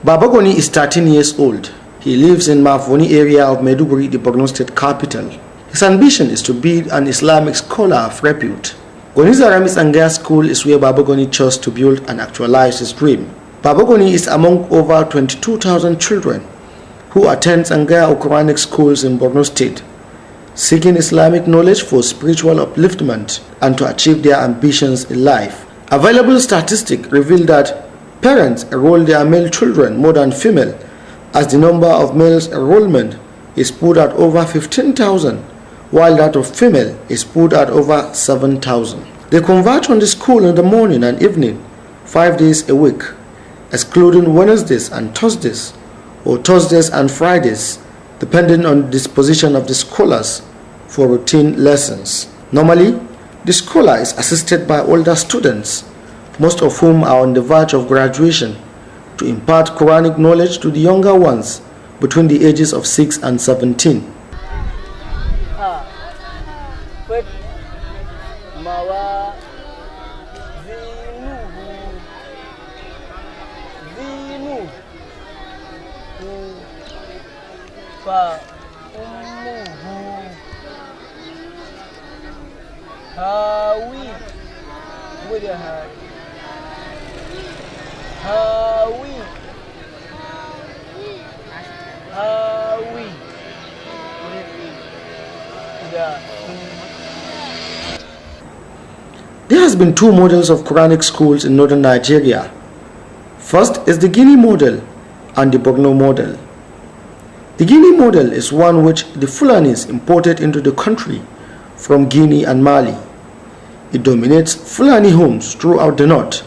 Babagoni is 13 years old. He lives in Mafoni area of Maiduguri, the Borno state capital. His ambition is to be an Islamic scholar of repute. Gonizarami Tsangaya School is where Babagoni chose to build and actualize his dream. Babagoni is among over 22,000 children who attend Tsangaya or Quranic schools in Borno state, seeking Islamic knowledge for spiritual upliftment and to achieve their ambitions in life. Available statistics reveal that parents enroll their male children more than female, as the number of males enrollment is put at over 15,000, while that of female is put at over 7,000. They converge on the school in the morning and evening, 5 days a week, excluding Wednesdays and Thursdays, or Thursdays and Fridays, depending on the disposition of the scholars for routine lessons. Normally, the scholar is assisted by older students, most of whom are on the verge of graduation, to impart Quranic knowledge to the younger ones between the ages of 6 and 17. There has been two models of Quranic schools in northern Nigeria. First is the Guinea model and the Borno model. The Guinea model is one which the Fulanis imported into the country from Guinea and Mali. It dominates Fulani homes throughout the north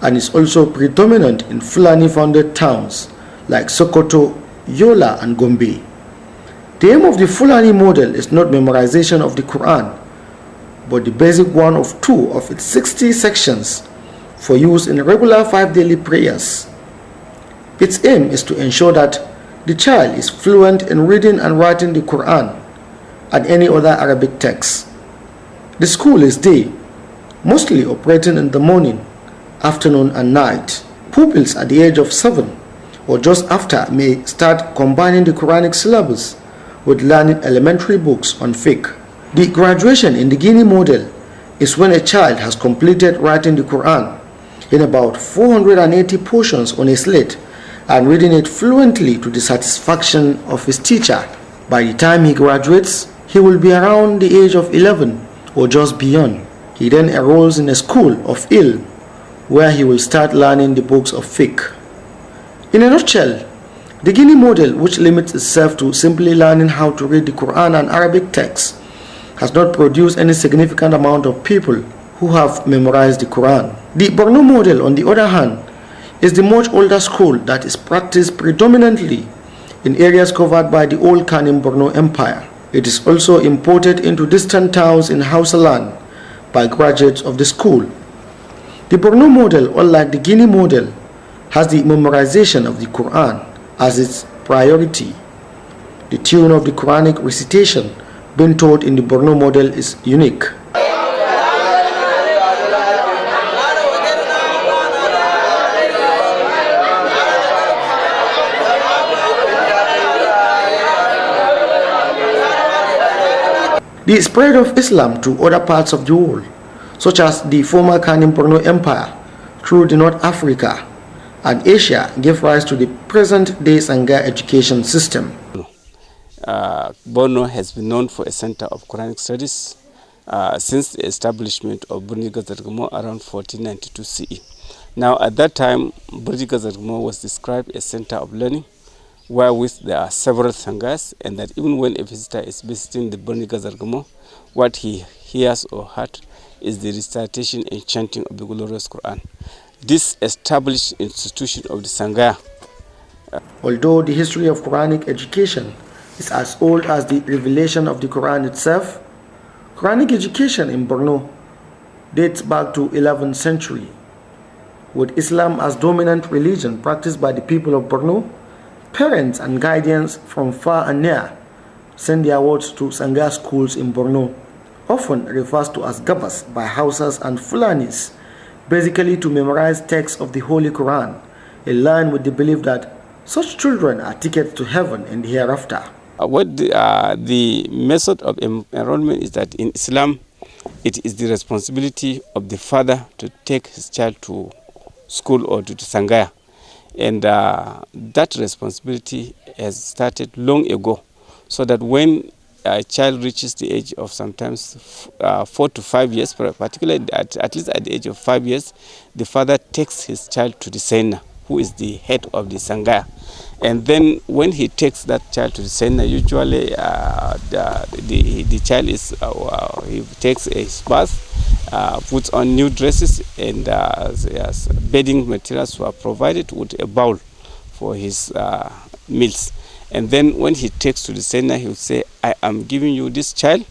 and is also predominant in Fulani-founded towns like Sokoto, Yola and Gombe. The aim of the Fulani model is not memorization of the Quran, but the basic one of 2 of its 60 sections for use in regular 5 daily prayers. Its aim is to ensure that the child is fluent in reading and writing the Quran and any other Arabic text. The school is day, mostly operating in the morning, afternoon and night. Pupils at the age of 7 or just after may start combining the Quranic syllabus with learning elementary books on fiqh. The graduation in the Guinea model is when a child has completed writing the Quran in about 480 portions on a slate and reading it fluently to the satisfaction of his teacher. By the time he graduates, he will be around the age of 11 or just beyond. He then enrolls in a school of ilm where he will start learning the books of fiqh. In a nutshell, the Guinea model, which limits itself to simply learning how to read the Quran and Arabic texts, has not produced any significant amount of people who have memorized the Quran. The Borno model, on the other hand, is the much older school that is practiced predominantly in areas covered by the old Kanem Borno Empire. It is also imported into distant towns in Hausa land by graduates of the school. The Borno model, unlike the Guinea model, has the memorization of the Quran as its priority. The tune of the Quranic recitation being taught in the Borno model is unique. The spread of Islam to other parts of the world, such as the former Kanem Borno Empire, through the North Africa and Asia, gave rise to the present-day Tsangaya education system. Borno has been known for a center of Quranic studies since the establishment of Burni Gazargamo around 1492 CE. Now, at that time, Burni Gazargamo was described as a center of learning, wherewith there are several Tsangayas, and that even when a visitor is visiting the Burni Gazargamo, what he hears or heard is the recitation and chanting of the glorious Quran. This established institution of the Tsangaya. Although the history of Quranic education is as old as the revelation of the Quran itself, Quranic education in Borno dates back to 11th century. With Islam as dominant religion practiced by the people of Borno, parents and guardians from far and near send their wards to Tsangaya schools in Borno, often referred to as Gabas by Hausas and Fulanis, basically to memorize texts of the Holy Quran in line with the belief that such children are tickets to heaven and hereafter. The method of enrollment is that in Islam, it is the responsibility of the father to take his child to school or to Tsangaya. And that responsibility has started long ago, so that when a child reaches the age of sometimes 4 to 5 years, particularly at least at the age of 5 years, the father takes his child to the Sena, who is the head of the Tsangaya. And then when he takes that child to the Sena, usually the child is, he takes a bath, puts on new dresses, and yes, bedding materials were provided with a bowl for his meals. And then when he takes to the Sena, he will say, I am giving you this child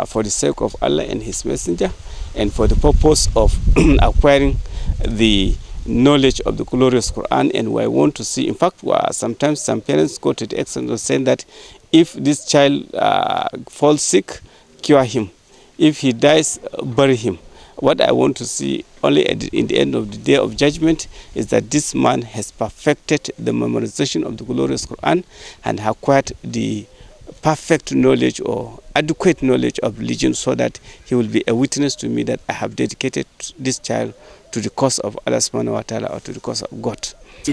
for the sake of Allah and his messenger, and for the purpose of acquiring the knowledge of the glorious Quran. And I want to see, in fact, sometimes some parents go to the extent of saying that if this child falls sick, cure him. If he dies, bury him. What I want to see only in the end of the day of judgment is that this man has perfected the memorization of the glorious Quran and acquired the perfect knowledge or adequate knowledge of religion, so that he will be a witness to me that I have dedicated this child to the cause of Allah subhanahu wa ta'ala, or to the cause of God.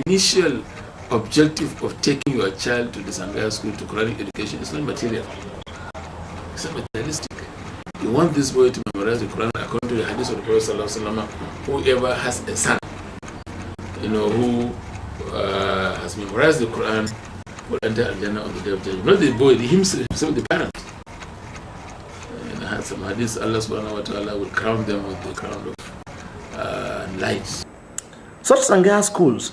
Initial objective of taking your child to the Tsangaya school to Quranic education is not material. It's not materialistic. You want this boy to memorize the Quran according to the hadith of the Prophet sallallahu alaihi wasallam. Whoever has a son, who has memorized the Quran will enter Al-Jannah on the day of judgment. Not the boy, himself, the parent. And some hadith, Allah subhanahu wa ta'ala will crown them with the crown of light. Such Tsangaya schools,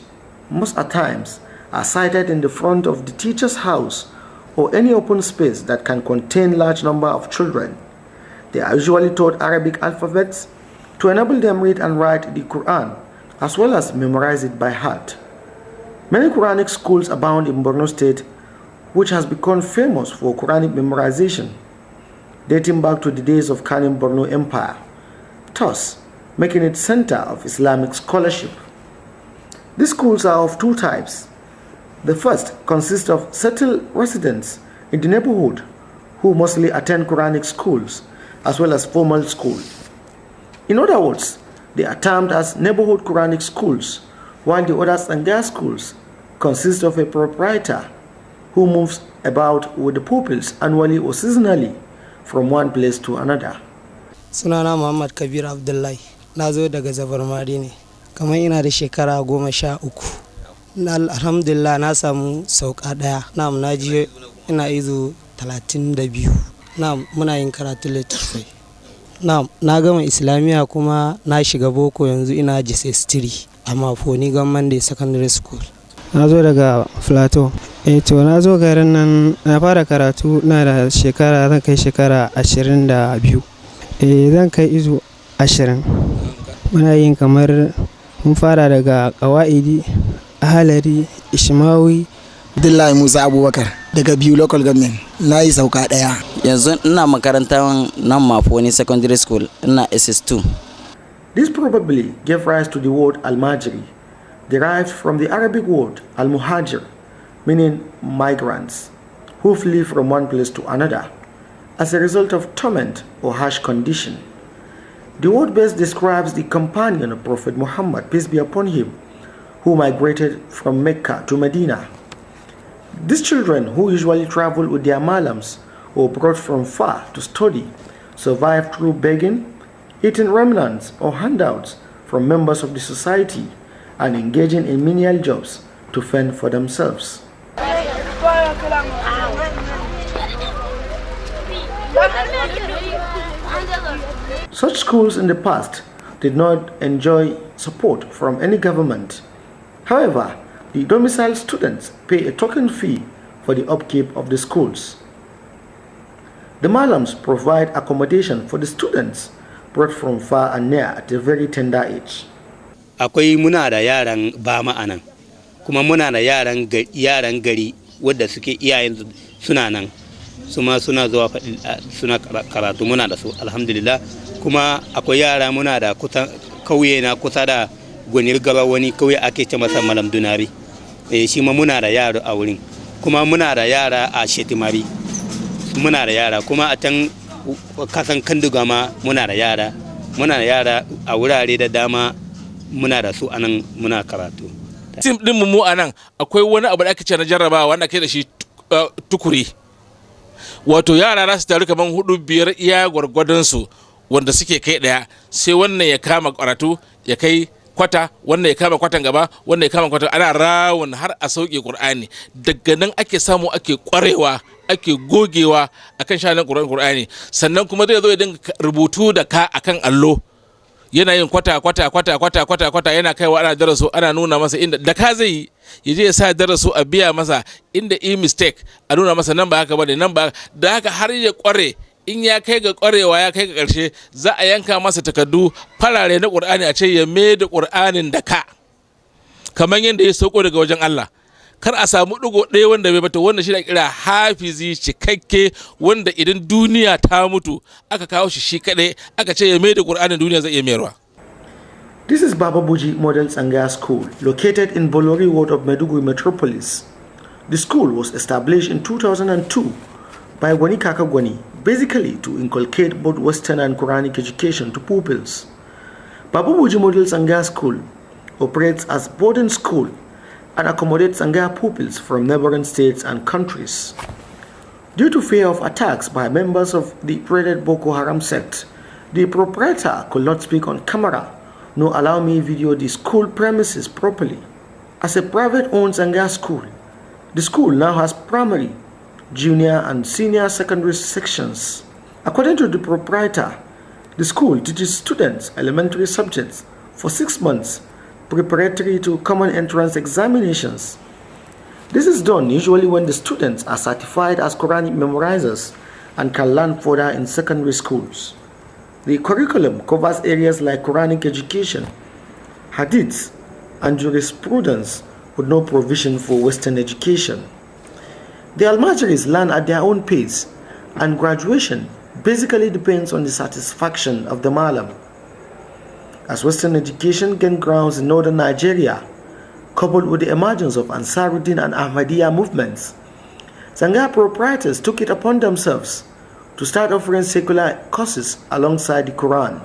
most at times, are sited in the front of the teacher's house or any open space that can contain large number of children. They are usually taught Arabic alphabets to enable them read and write the Quran, as well as memorize it by heart. Many Quranic schools abound in Borno State, which has become famous for Quranic memorization, dating back to the days of Kanem Borno Empire, thus making it center of Islamic scholarship. These schools are of two types. The first consists of settled residents in the neighborhood who mostly attend Quranic schools as well as formal school. In other words, they are termed as neighborhood Quranic schools, while the other Tsangaya schools consist of a proprietor who moves about with the pupils annually or seasonally from one place to another. Sunana Muhammad Kabir Abdullahi, na zo daga Zabarmari ne, kamar ina da shekara 13. Alhamdulillah na samu sauka daya, na ji ina izo 32. Muna yin karatu littattafai. Na gama Islamiya kuma na shiga boko, yanzu ina JS3 a Mafoni Government Secondary School. Na zo daga Plateau. To na zo garin nan na fara karatu na da shekara, zan kai shekara 22. Zan kai izo 20. Muna yin kamar mun fara daga Qawaidi, Ahalari, Ishmawi. Abdullahi Musa Abubakar daga Biu Local Government. Na yi sauka daya. Yanzu ina makarantar nan Mafoni Secondary School, ina SS2. This probably gave rise to the word Al-Majri, derived from the Arabic word Al-Muhajir, meaning migrants, who flee from one place to another as a result of torment or harsh condition. The word best describes the companion of Prophet Muhammad, peace be upon him, who migrated from Mecca to Medina. These children, who usually traveled with their malams or brought from far to study, survived through begging, eating remnants or handouts from members of the society, and engaging in menial jobs to fend for themselves. Such schools in the past did not enjoy support from any government. However, the domiciled students pay a token fee for the upkeep of the schools. The malams provide accommodation for the students brought from far and near at a very tender age. Akwai muna da yaran ba ma'anan, kuma muna da yaran gari wadda suke iyayen suna nan, suna zuwa suna karatu, muna da su alhamdulillah. Kuma akwai yara muna da kusa kauye na kusa da gonir gaba wani kauye ake ce masa malam dunari shi ma muna da yaro a wurin kuma muna da yara a shetimari muna da yara kuma a can kasan kanduga ma muna da yara a wurare da dama muna da su anan muna karatu. Tim din mu anan akwai wani abu da ake ce na jarrabawa wanda kai da shi tukuri, wato yara za su taru kaman 4-5 iya gwargwadon su wanda suke kai daya, sai wannan ya kama karatu ya kai kwata, wannan ya kama kwatan gaba, wannan ya kama kwata, ana rawun har a sauke Qur'ani. Daga nan ake samu ake kwarewa ake gogewa akan shanin Qur'ani, sannan kuma zai zo ya dinga rubutu da ka akan allo, yana yin kwata yana kaiwa ana daraso, ana nuna masa inda da ka zai ya je ya sa daraso a biya masa inda mistake a nuna masa nan ba haka bane, nan ba da haka har ya kware. In ya kai ga kwarewa ya kai ga ƙarshe, za a yanka masa takardu farare na Qur'ani a ce ya mai da Qur'anin da ka kamar yadda ya sauko daga wajen Allah. Kar a samu ɗigo ɗaya wanda bai bata, wanda shi da kira hafizi cikakke, wanda idan duniya ta mutu aka kawo shi kaɗai aka ce ya mai da Qur'anin, duniya zai iya mayarwa. This is Baba Buji Model Tsangaya School, located in Bolori Ward of Maiduguri Metropolis. The school was established in 2002 by Gwani Kaka Gwani, basically to inculcate both Western and Quranic education to pupils. Baba Buji Model Tsangaya School operates as boarding school and accommodates Tsangaya pupils from neighboring states and countries. Due to fear of attacks by members of the dreaded Boko Haram sect, the proprietor could not speak on camera nor allow me video the school premises properly. As a private-owned Tsangaya school, the school now has primary, junior and senior secondary sections. According to the proprietor, the school teaches students elementary subjects for 6 months preparatory to common entrance examinations. This is done usually when the students are certified as Quranic memorizers and can learn further in secondary schools. The curriculum covers areas like Quranic education, hadith, and jurisprudence with no provision for Western education. The Almajiris learn at their own pace, and graduation basically depends on the satisfaction of the Malam. As Western education gained grounds in northern Nigeria, coupled with the emergence of Ansaruddin and Ahmadiyya movements, Tsangaya proprietors took it upon themselves to start offering secular courses alongside the Quran.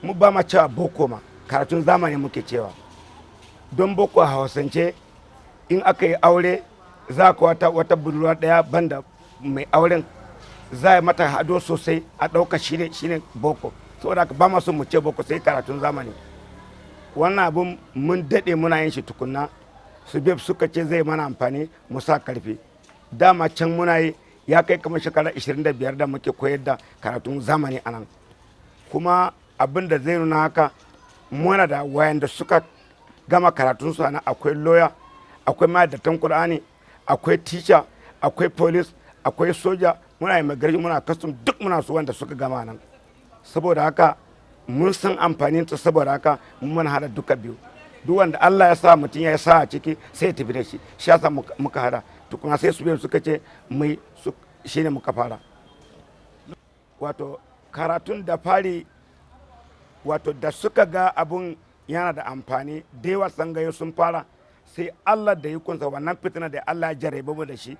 Mu ba ma cewa boko ma, karatun zamani muke cewa. Don boko a Hausance, in aka yi aure, za ka wata budurwa daya banda mai auren, za a mata hado sosai a ɗauka shine boko. Saboda ba ma so mu ce boko sai karatun zamani. Wannan abun mun daɗe muna yin shi tukunna, su beb suka ce zai mana amfani mu sa karfi. Dama can muna yi ya kai kamar shekara 25 da muke koyar da karatun zamani anan. Kuma abin da zai nuna haka, muna da wayanda suka gama karatun su ana, akwai lawyer, akwai ma'aikatan Qur'ani, akwai teacher, akwai police, akwai soja, muna immigration, muna custom, duk muna su wanda suka gama nan. Saboda haka mun san amfanin ta, saboda haka mun hada duka biyu. Duk wanda Allah ya sa mutum ya sa a ciki sai ya tafi da shi. Shi yasa muka hada. Tukuna sai su biyu suka ce mai shine muka fara. Wato karatun da fari, wato da suka ga abun yana da amfani, da yawa Tsangayo sun fara, sai Allah da ikonsa wannan fitina da Allah ya jarabe mu da shi,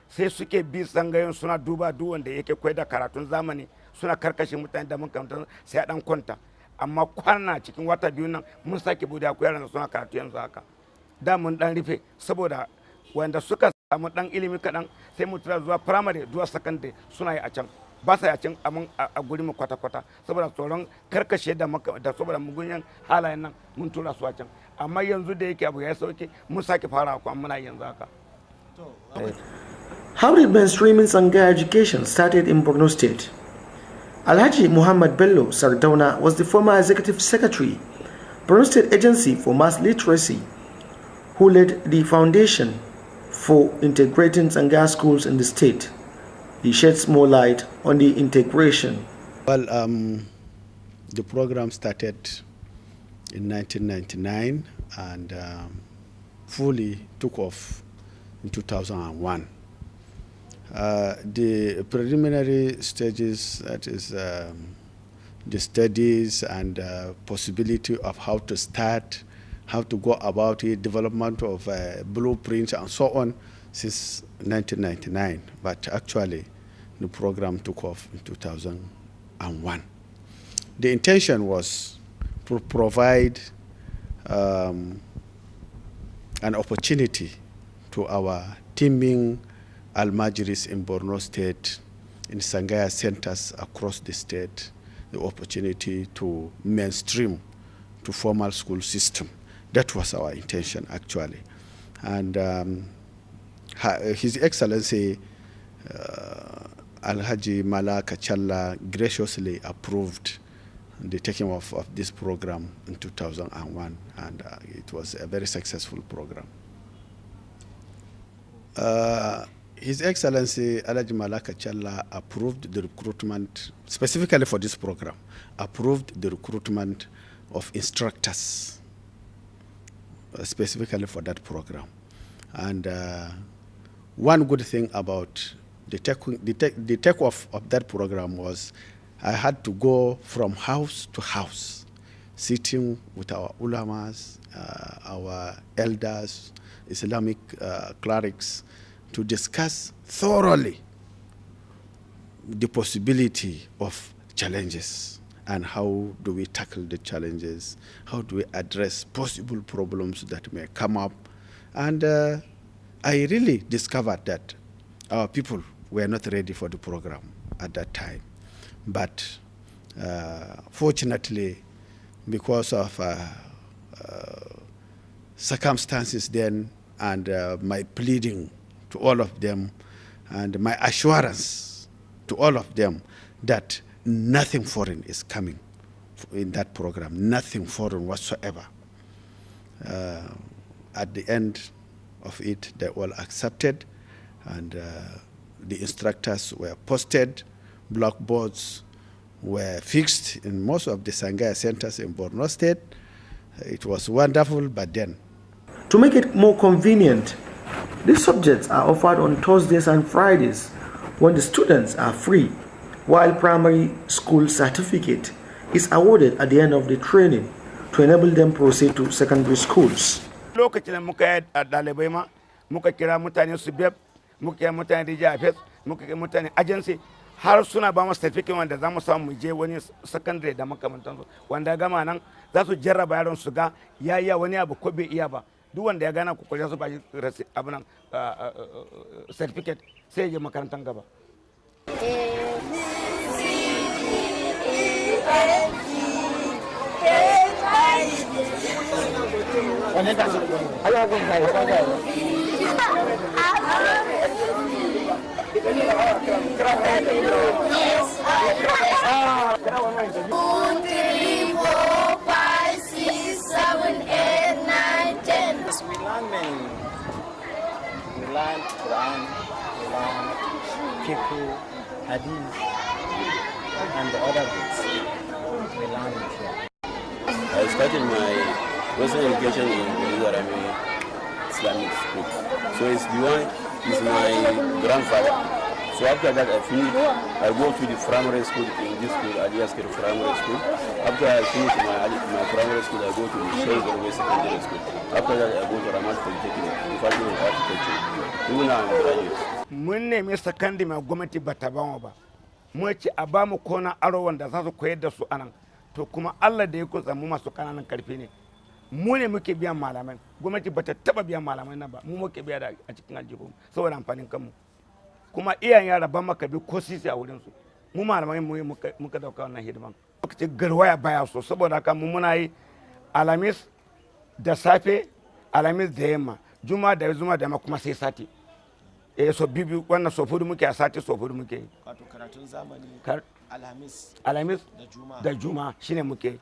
sai suke bi Tsangayon suna duba duk wanda yake koyar da karatun zamani, suna karkashe mutane da makamantan, sai a dan kwanta. Amma kwana cikin wata biyu nan mun sake bude akwai yaran suna karatu yanzu haka. Da mun dan rufe saboda wanda suka samu dan ilimi kadan sai mu tura zuwa primary zuwa secondary suna yi a can, ba sa yacin amin a guri mu kwata-kwata saboda tsoron karkashe da saboda mugunyan halayen nan mun tura su a can. Amma yanzu da yake abu ya sauke mun sake fara ku muna yanzu haka. How did mainstreaming Tsangaya education started in Borno State? Alhaji Muhammad Bello Sardauna was the former executive secretary, Borno State Agency for Mass Literacy, who led the foundation for integrating Tsangaya schools in the state. He sheds more light on the integration. Well, the program started in 1999 and fully took off in 2001. The preliminary stages, that is the studies and possibility of how to start how to go about it, development of blueprints and so on since 1999. But actually, the program took off in 2001. The intention was to provide an opportunity to our teeming Almajiris in Borno State, in Tsangaya centers across the state, the opportunity to mainstream to formal school system. That was our intention, actually. And His Excellency Alhaji Mala Kachalla graciously approved the taking off of this program in 2001, and it was a very successful program. His Excellency Alhaji Mala Kachalla approved the recruitment, specifically for this program, approved the recruitment of instructors, specifically for that program. And one good thing about the take-off of that program was I had to go from house to house, sitting with our ulamas, our elders, Islamic clerics, to discuss thoroughly the possibility of challenges and how do we tackle the challenges, how do we address possible problems that may come up. And I really discovered that our people were not ready for the program at that time. But fortunately, because of circumstances then and my pleading to all of them and my assurance to all of them that nothing foreign is coming in that program, nothing foreign whatsoever. At the end of it, they all accepted, and the instructors were posted, blackboards were fixed in most of the Tsangaya centers in Borno State. It was wonderful, but then. To make it more convenient, these subjects are offered on Thursdays and Fridays when the students are free, while primary school certificate is awarded at the end of the training to enable them proceed to secondary schools. Lokacin da muka yi ɗalibai ma, muka kira mutane su biyar, muka kira mutane Rijafes, muka kira mutane agency, har suna ba mu certificate wanda za mu samu mu je wani secondary da makamantansu, wanda gama nan za su jarraba yaron su ga ya iya wani abu ko bai iya ba. Duk wanda ya gana kokari su ba shi abunan certificate sai ya je makarantar gaba. We learn Quran, we learn Fiqh, Hadith, and the other books. We learn it here. I started my Western education in Ibrahim Islamic school. So it's the one is my grandfather. So after that I finished, I go to the primary school in this school, Aliaskir Primary School. After I finish my primary school, I go to the Sheikh Secondary School. After that I go to Ramat Polytechnic, Department of Architecture. Even now I'm graduate. Mun nemi sakandi mai gwamnati ba ta bamu ba. Mu ce a ba mu kona aro wanda za su koyar da su anan. To kuma Allah da ya kusa mu masu kananan karfi ne. Mu ne muke biyan malamai. Gwamnati ba ta taba biyan malamai nan ba. Mu muke biya da a cikin aljihu saboda amfanin kanmu. Kuma iyayen yara ban maka bi ko sisi a wurin su. Mu malamai mu muka dauka wannan hidiman. Lokacin garwaya baya so saboda haka mu muna yi Alhamis da safe, Alhamis da yamma, Juma'a da Juma'a da yamma kuma sai sati. So bibi wannan so fudu muke a sati so fudu muke. Wato karatun zamani Alhamis da Juma'a shine muke.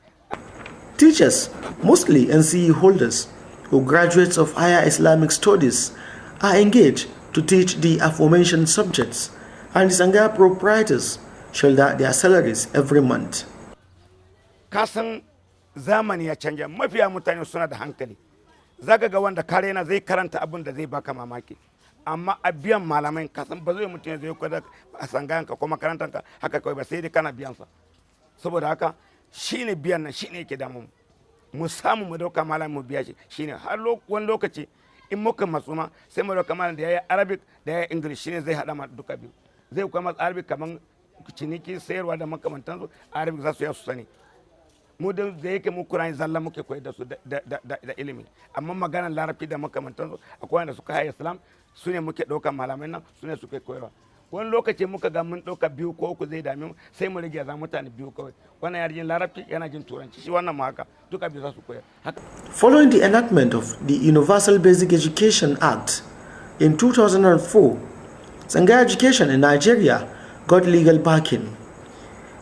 Teachers, mostly NCE holders or graduates of higher Islamic studies, are engaged to teach the aforementioned subjects, and the Tsangaya proprietors shoulder their salaries every month. Kasan zamani ya canja, mafiya mutane suna da hankali. Zaka ga wanda kare na zai karanta abin da zai baka mamaki. Amma a biyan malamai kasan ba zai mutum zai koyar a Tsangayanka ko makarantanka haka kawai ba sai dai kana biyan sa. Saboda haka shine biyan nan shine yake damu. mu samu mu dauka malam mu biya shi shine har wani lokaci in muka matsu ma sai mu dauka malam da yayi arabic da yayi english shine zai hada ma duka biyu zai kuma arabic kaman ciniki sayarwa da makamantansu arabic za su yi su sani mu da yake mu Qur'ani zalla muke koyar da su da ilimi amma maganar larabci da makamantansu akwai wanda suka haya islam su ne muke ɗauka malamai nan su ne suke koyarwa wani lokaci muka ga mun ɗauka biyu ko uku zai dame mu sai mu rage za mutane biyu kawai wannan yana jin larabci yana jin turanci shi wannan ma haka duka biyu za su koyar. Following the enactment of the Universal Basic Education Act in 2004, Tsangaya education in Nigeria got legal backing.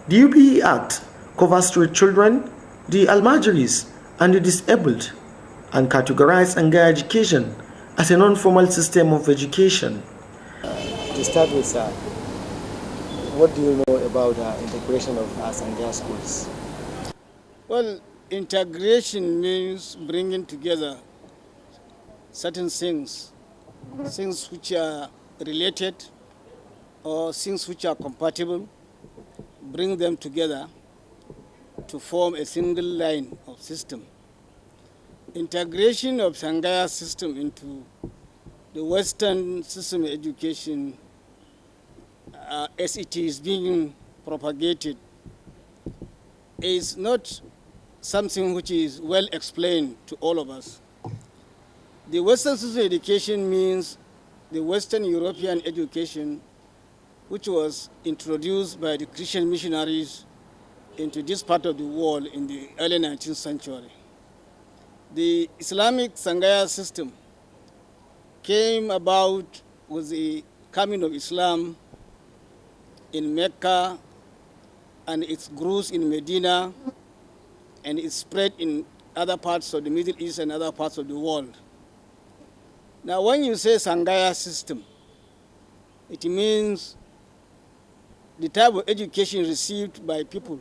The UBE Act covers street children, the almajiris, and the disabled, and categorized Tsangaya education as a non-formal system of education. To start with, what do you know about integration of Tsangaya schools? Well, integration means bringing together certain things which are related or things which are compatible, bring them together to form a single line of system. Integration of Tsangaya system into the Western system of education as it is being propagated is not something which is well explained to all of us. The Western system of education means the Western European education which was introduced by the Christian missionaries into this part of the world in the early 19th century. The Islamic Tsangaya system came about with the coming of Islam in Mecca, and its growth in Medina, and it spread in other parts of the Middle East and other parts of the world. Now, when you say Tsangaya system, it means the type of education received by people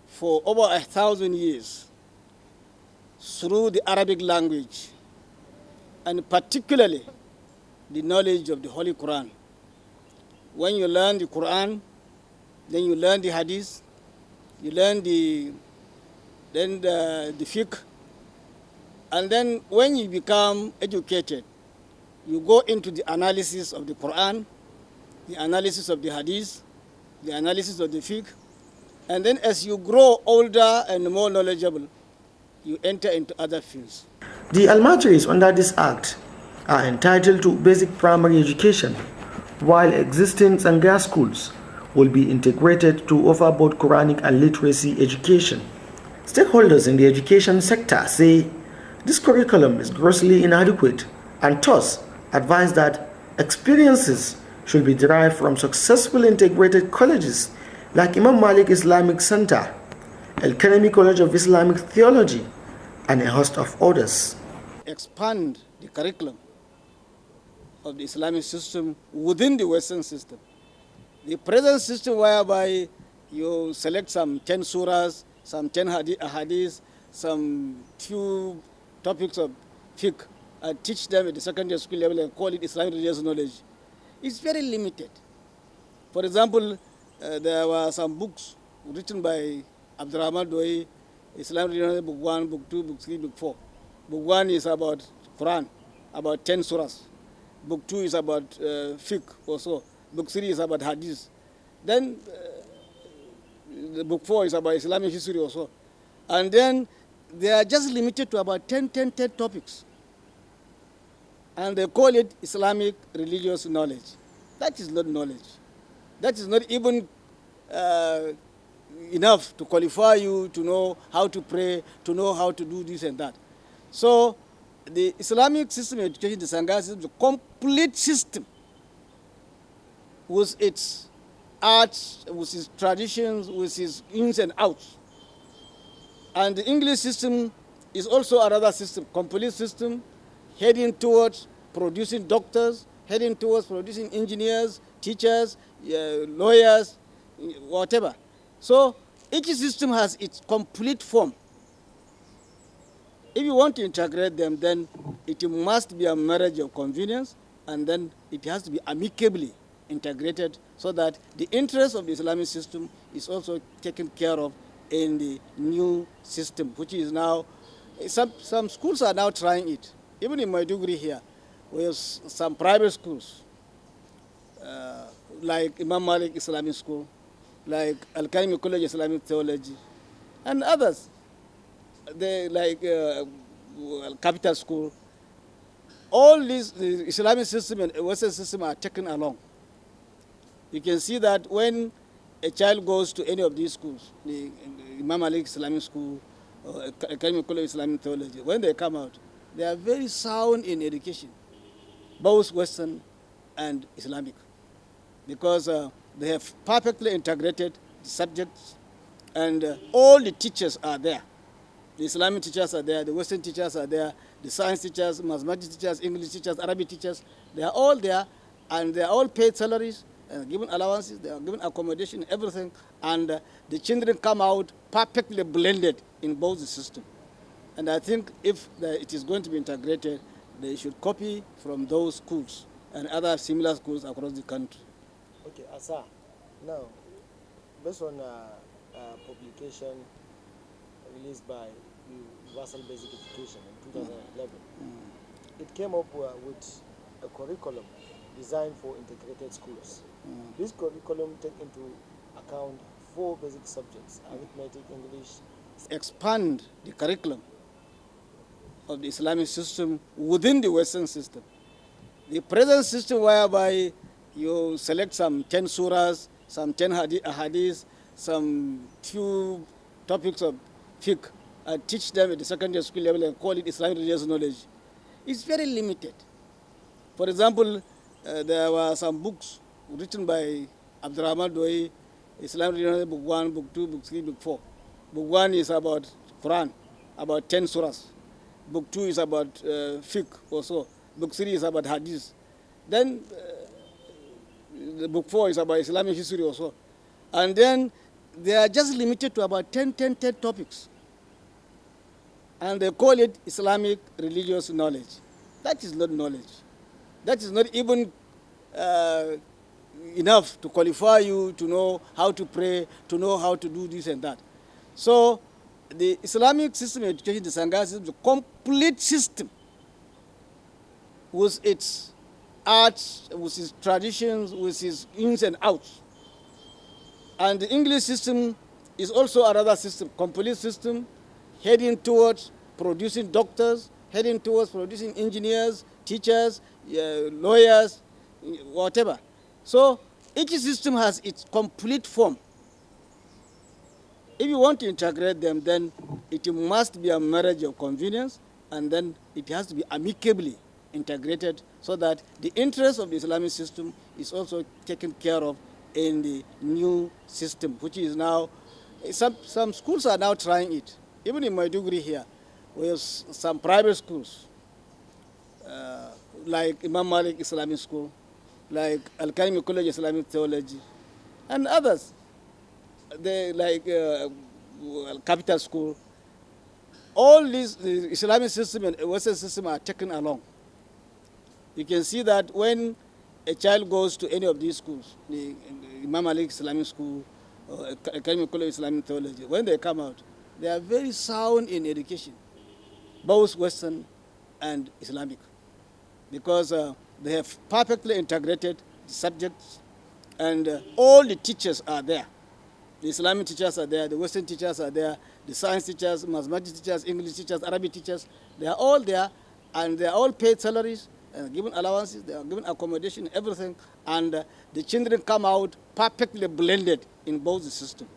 for over 1,000 years through the Arabic language, and particularly the knowledge of the Holy Quran. When you learn the Quran, then you learn the Hadith, you learn the fiqh, and then when you become educated, you go into the analysis of the Quran, the analysis of the Hadith, the analysis of the fiqh, and then as you grow older and more knowledgeable, you enter into other fields. The almajiris under this act are entitled to basic primary education, while existing Tsangaya schools will be integrated to offer both Quranic and literacy education. Stakeholders in the education sector say this curriculum is grossly inadequate and thus advise that experiences should be derived from successful integrated colleges like Imam Malik Islamic Center, El-Kanemi College of Islamic Theology, and a host of others. Expand the curriculum of the Islamic system within the Western system. The present system whereby you select some 10 surahs, some 10 hadiths, some few topics of fiqh, and teach them at the secondary school level and call it Islamic religious knowledge, it's very limited. For example, there were some books written by Abdurrahman Doi, Islamic religious book 1, book 2, book 3, book 4. Book 1 is about Quran, about 10 surahs. Book 2 is about fiqh also. Book 3 is about hadith. Then the book 4 is about Islamic history also. And then they are just limited to about 10 topics. And they call it Islamic religious knowledge. That is not knowledge. That is not even enough to qualify you to know how to pray, to know how to do this and that. So the Islamic system of education, the Tsangaya system, is a complete system with its arts, with its traditions, with its ins and outs. And the English system is also another system, complete system, heading towards producing doctors, heading towards producing engineers, teachers, lawyers, whatever. So each system has its complete form. If you want to integrate them, then it must be a marriage of convenience, and then it has to be amicably integrated so that the interest of the Islamic system is also taken care of in the new system, which is now, some schools are now trying it. Even in Maiduguri here, we have some private schools, like Imam Malik Islamic School, like Al-Kaimi College Islamic Theology, and others, they like Capital School. All these, the Islamic system and Western system are taken along. You can see that when a child goes to any of these schools, the Imam Malik Islamic School, or Academy College Islamic Theology, when they come out, they are very sound in education, both Western and Islamic, because they have perfectly integrated the subjects, and all the teachers are there. The Islamic teachers are there, the Western teachers are there, the science teachers, mathematics teachers, English teachers, Arabic teachers, they are all there, and they are all paid salaries, given allowances, they are given accommodation, everything, and the children come out perfectly blended in both the systems. And I think if it is going to be integrated, they should copy from those schools and other similar schools across the country. Okay, Asa, now, based on publication released by Universal Basic Education in 2011, it came up with a curriculum designed for integrated schools. This curriculum takes into account 4 basic subjects: arithmetic, English. Expand the curriculum of the Islamic system within the Western system. The present system, whereby you select some 10 surahs, some 10 hadiths, some few topics of fiqh, and teach them at the secondary school level and call it Islamic religious knowledge, it's very limited. For example, there were some books written by Abdurrahman Doi, Islamic religious knowledge, book 1, book 2, book 3, book 4. Book 1 is about Quran, about 10 surahs. Book 2 is about fiqh also. Book 3 is about hadith. Then the book 4 is about Islamic history also. And then they are just limited to about 10 topics. And they call it Islamic religious knowledge. That is not knowledge. That is not even enough to qualify you to know how to pray, to know how to do this and that. So the Islamic system of education, the Tsangaya system, is a complete system with its arts, with its traditions, with its ins and outs. And the English system is also another system, complete system, heading towards producing doctors, heading towards producing engineers, teachers, lawyers, whatever. So each system has its complete form. If you want to integrate them, then it must be a marriage of convenience, and then it has to be amicably integrated so that the interest of the Islamic system is also taken care of in the new system, which is now, some schools are now trying it. Even in Maiduguri here, we have some private schools, like Imam Malik Islamic School, like Al-Kaimi College Islamic Theology, and others, they like Capital School. All these, the Islamic system and Western system are taken along. You can see that when a child goes to any of these schools, the Imam Malik Islamic School, or Academy College Islamic Theology, when they come out, they are very sound in education, both Western and Islamic, because they have perfectly integrated the subjects, and all the teachers are there. The Islamic teachers are there, the Western teachers are there, the science teachers, mathematics teachers, English teachers, Arabic teachers, they are all there, and they are all paid salaries, given allowances, they are given accommodation, everything, and the children come out perfectly blended in both the systems.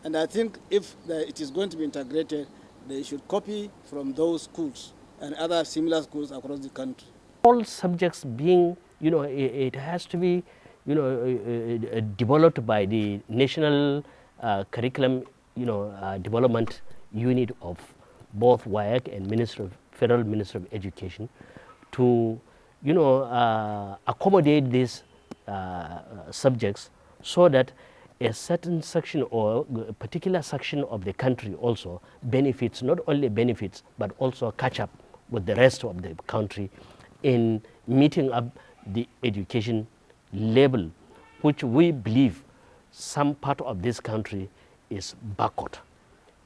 And I think if it is going to be integrated, they should copy from those schools and other similar schools across the country. All subjects being, it has to be, developed by the national curriculum, development unit of both WAEC and Federal Ministry of Education to, accommodate these subjects so that a certain section or a particular section of the country also benefits, not only benefits, but also catch up with the rest of the country in meeting up the education level, which we believe some part of this country is backward.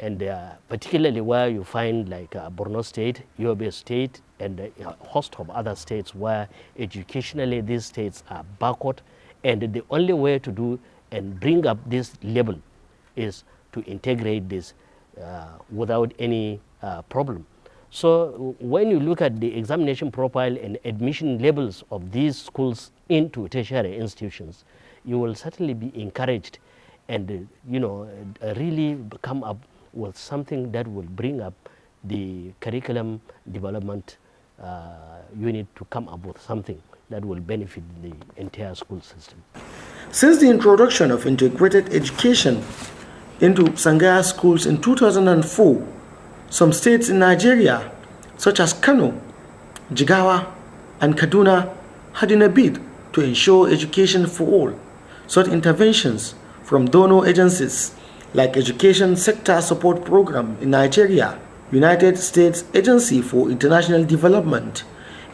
and particularly where you find like Borno State, Yobe State, and a host of other states where educationally these states are backward, and the only way to do and bring up this level is to integrate this without any problem. So when you look at the examination profile and admission levels of these schools into tertiary institutions, you will certainly be encouraged and really come up with something that will bring up the curriculum development unit to come up with something that will benefit the entire school system. Since the introduction of integrated education into Tsangaya schools in 2004, some states in Nigeria, such as Kano, Jigawa, and Kaduna, had in a bid to ensure education for all, sought interventions from donor agencies like Education Sector Support Program in Nigeria, United States Agency for International Development,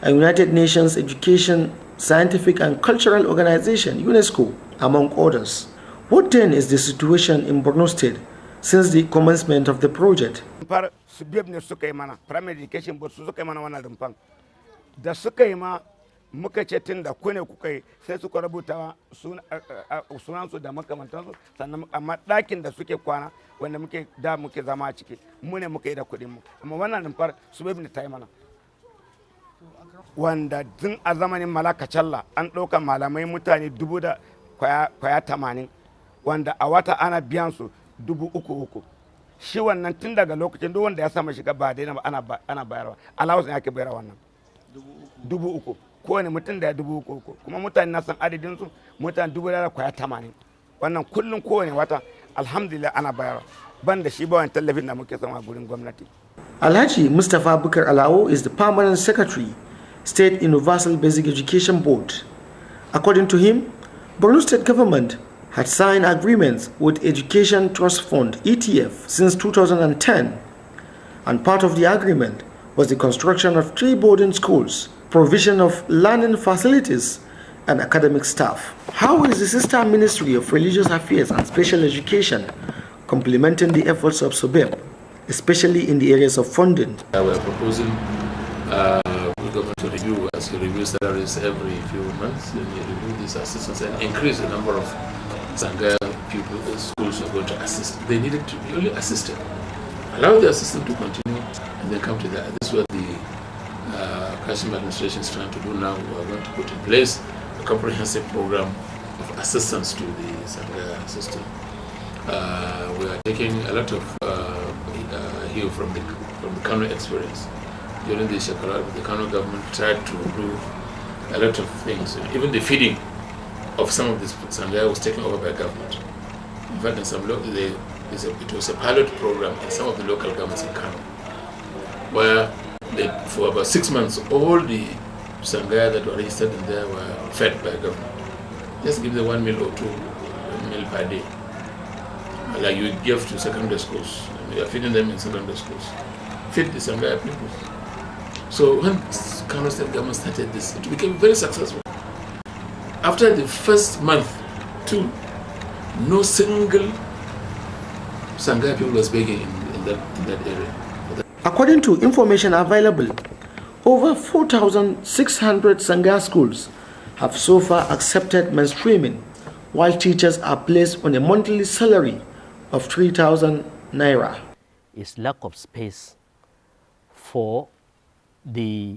and United Nations Education, Scientific and Cultural Organization, UNESCO, among others. What then is the situation in Borno State since the commencement of the project? Primary education board su suka yi mana wannan rumfan da suka yi ma muka ce tun da kune kuka yi sai suka rubuta sunansu da makamantansu sannan amma ɗakin da suke kwana wanda muke zama a ciki mu ne muka yi da kuɗin mu amma wannan rumfar su bai ta yi mana wanda tun a zamanin Malaka Challa an ɗauka malamai mutane 80 wanda a wata ana biyan su 3,000 shi wannan tun daga lokacin duk wanda ya sama shiga ba daina ba ana bayarwa allowance ne ake bayarwa wannan 3,000 kowane mutum da ya 3,000 kuma mutane na san adadin su mutane 80 wannan kullum kowane wata alhamdulillah ana bayarwa ban da shi ba wani tallafin da muke sama gurin gwamnati. Alhaji Mustapha Bukar Alao is the permanent secretary, State Universal Basic Education Board. According to him, Borno State government had signed agreements with Education Trust Fund (ETF) since 2010, and part of the agreement was the construction of 3 boarding schools, provision of learning facilities, and academic staff. How is the Sister Ministry of Religious Affairs and Special Education complementing the efforts of SOBEP, especially in the areas of funding? We are proposing the government to review, as you review salaries every few months, and you review these assistants and increase the number of Tsangaya people in schools are going to assist. They needed to be only assisted. Allow the assistant to continue and then come to that. This is what the Kashmir administration is trying to do now. We are going to put in place a comprehensive program of assistance to the Tsangaya system. We are taking a lot of here from the Kano experience. During the Shekara, the Kano government tried to do a lot of things, even the feeding of some of this Tsangaya was taken over by government. In fact, in some it was a pilot program in some of the local governments in Kano, where for about 6 months, all the Tsangaya that were registered in there were fed by government. Just give them 1 meal or 2 meal per day, like you give to secondary schools. You are feeding them in secondary schools. Feed the Tsangaya people. So when Kano State government started this, it became very successful. After the first month, no single Tsangaya people was begging in that area. According to information available, over 4,600 Tsangaya schools have so far accepted mainstreaming, while teachers are placed on a monthly salary of 3,000 naira. Is lack of space for the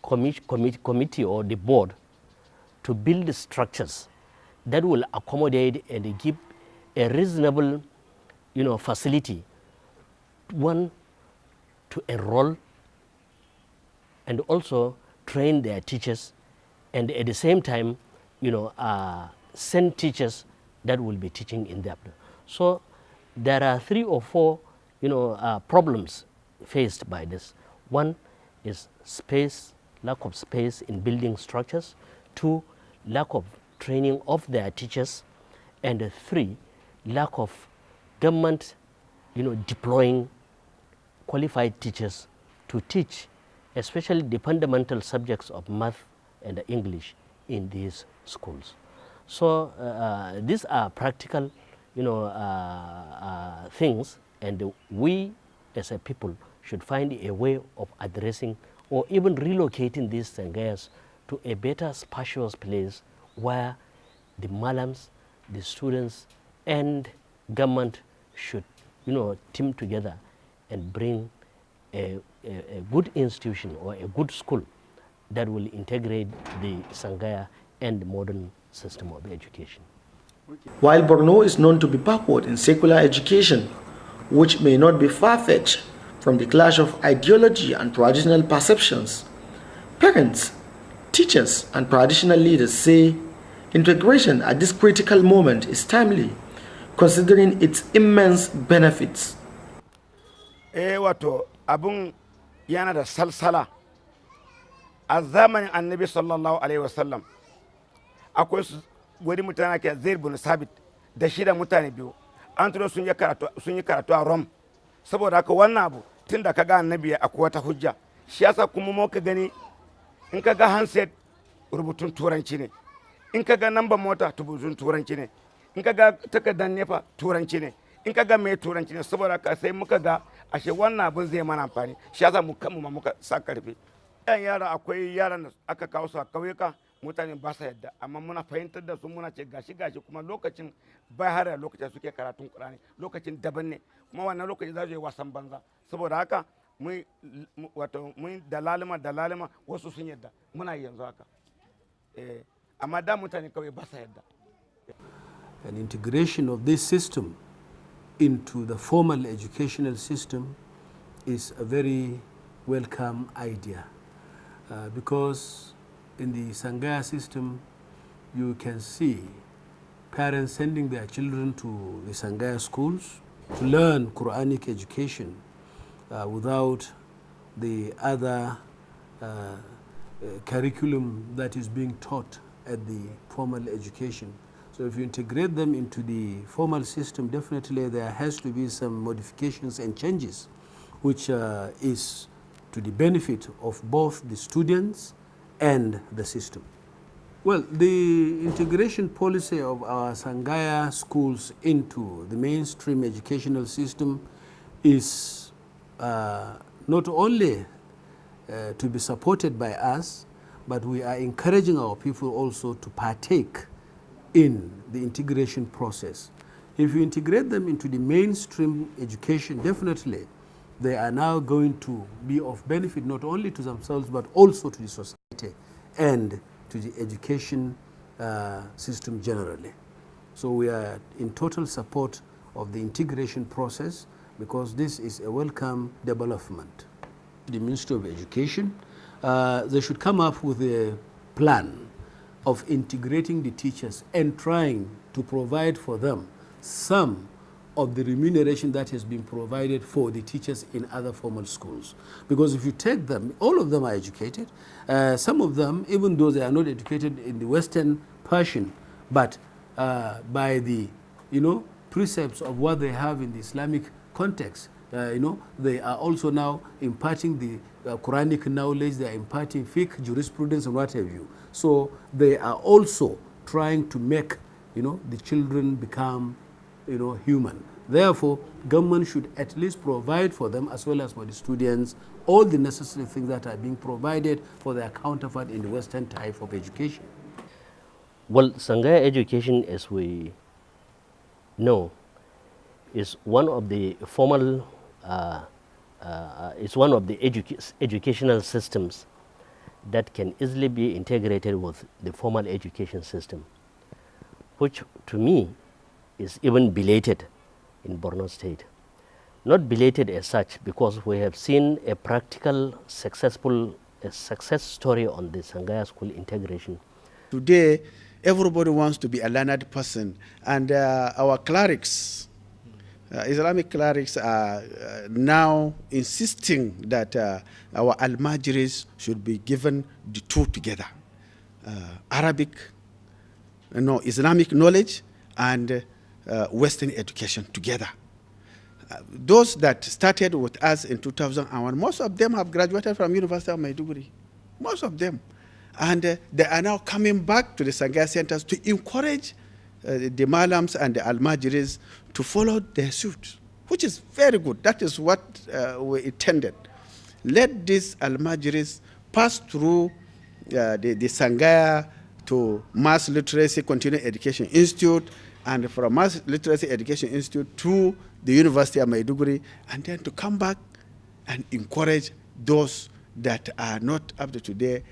committee or the board to build structures that will accommodate and give a reasonable, facility, one, to enroll and also train their teachers, and at the same time, send teachers that will be teaching in there. So there are 3 or 4, problems faced by this. One is space, lack of space in building structures. 2, lack of training of their teachers. And 3, lack of government, deploying qualified teachers to teach, especially the fundamental subjects of math and English in these schools. So these are practical, things, and we as a people should find a way of addressing or even relocating these Tsangayas to a better spacious place where the malams, the students, and government should, team together and bring a good institution or a good school that will integrate the Tsangaya and the modern system of education. While Borno is known to be backward in secular education, which may not be far-fetched from the clash of ideology and traditional perceptions, parents, teachers, and traditional leaders say integration at this critical moment is timely, considering its immense benefits. Wato abun yana da salsala a zamanin annabi sallallahu alaihi wasallam akwai wani mutane ke Zaid bin Sabit da shi da mutane biyu an turo sun yi karatu a Rome saboda haka wannan abu tun da kaga annabi akwai wata hujja shi yasa kuma mu ka gani in kaga handset rubutun turanci ne in kaga number mota rubutun turanci ne in kaga takardar nefa turanci ne in kaga mai turanci ne saboda haka sai muka ga ashe wannan abun zai mana amfani shi yasa mu kanmu ma muka sa karfi yan yara akwai yaran da aka kawo su a kauyuka mutane ba sa yadda amma muna fahimtar da su muna ce gashi kuma lokacin bai har da lokacin suke karatun Qur'ani lokacin daban ne kuma wannan lokacin za su yi wasan banza saboda haka mun da lalima wasu sun yadda muna yanzu haka amma da mutane kawai ba sa yadda. An integration of this system into the formal educational system is a very welcome idea because in the Tsangaya system you can see parents sending their children to the Tsangaya schools to learn Quranic education without the other curriculum that is being taught at the formal education. So if you integrate them into the formal system, definitely there has to be some modifications and changes, which is to the benefit of both the students and the system. Well, the integration policy of our Tsangaya schools into the mainstream educational system is not only to be supported by us, but we are encouraging our people also to partake in the integration process. If you integrate them into the mainstream education, definitely they are now going to be of benefit not only to themselves but also to the society and to the education system generally. So we are in total support of the integration process because this is a welcome development. The Ministry of Education, they should come up with a plan of integrating the teachers and trying to provide for them some of the remuneration that has been provided for the teachers in other formal schools. Because if you take them, all of them are educated. Some of them, even though they are not educated in the Western Persian, but by the precepts of what they have in the Islamic context, they are also now imparting the Quranic knowledge, they are imparting fiqh, jurisprudence, and what have you. So they are also trying to make, the children become, human. Therefore, government should at least provide for them, as well as for the students, all the necessary things that are being provided for their counterpart in the Western type of education. Well, Tsangaya education, as we know, is one of the formal, is one of the educational systems that can easily be integrated with the formal education system, which to me is even belated in Borno State. Not belated as such, because we have seen a practical, success story on the Tsangaya school integration. Today, everybody wants to be a learned person, and our clerics, Islamic clerics, are now insisting that our almajiris should be given the two together, Arabic, Islamic knowledge, and Western education together. Those that started with us in 2001, most of them have graduated from University of Maiduguri, most of them. And they are now coming back to the Tsangaya centers to encourage the Malams and the Almajiris to follow their suit, which is very good. That is what we intended. Let these Almajiris pass through the Tsangaya to Mass Literacy Continuing Education Institute, and from Mass Literacy Education Institute to the University of Maiduguri, and then to come back and encourage those that are not up to today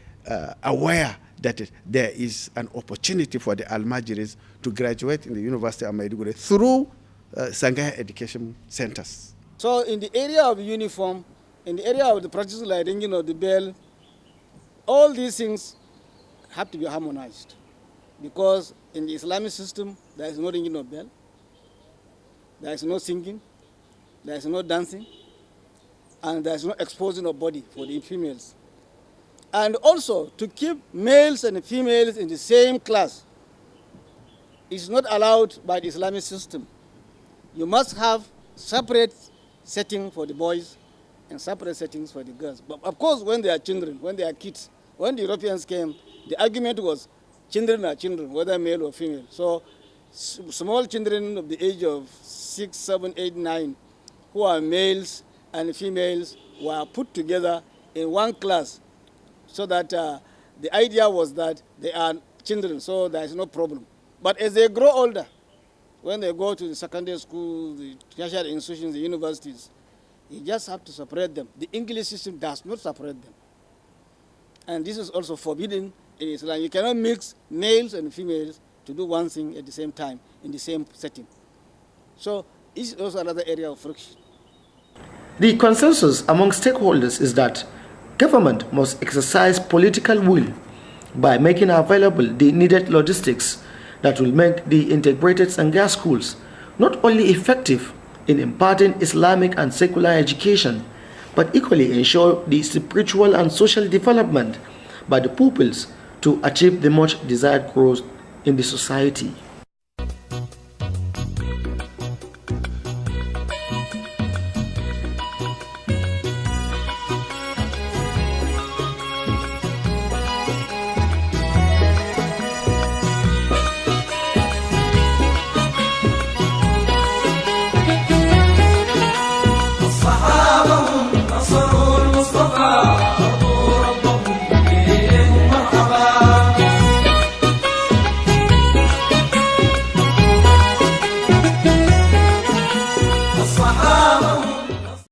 aware that there is an opportunity for the Almajiris to graduate in the University of Maiduguri through Tsangaya education centers. So in the area of uniform, in the area of the practice like ringing of the bell, all these things have to be harmonized, because in the Islamic system there is no ringing of bell, there is no singing, there is no dancing, and there is no exposing of body for the females. And also to keep males and females in the same class is not allowed by the Islamic system. You must have separate setting for the boys and separate settings for the girls. But of course, when they are children, when they are kids, when the Europeans came, the argument was children are children, whether male or female. So small children of the age of 6, 7, 8, 9, who are males and females, were put together in one class, so that the idea was that they are children, so there is no problem. But as they grow older, when they go to the secondary school, the tertiary institutions, the universities, you just have to separate them. The English system does not separate them. And this is also forbidden in Islam. You cannot mix males and females to do one thing at the same time, in the same setting. So this is also another area of friction. The consensus among stakeholders is that government must exercise political will by making available the needed logistics that will make the integrated Tsangaya schools not only effective in imparting Islamic and secular education, but equally ensure the spiritual and social development by the pupils to achieve the much desired growth in the society.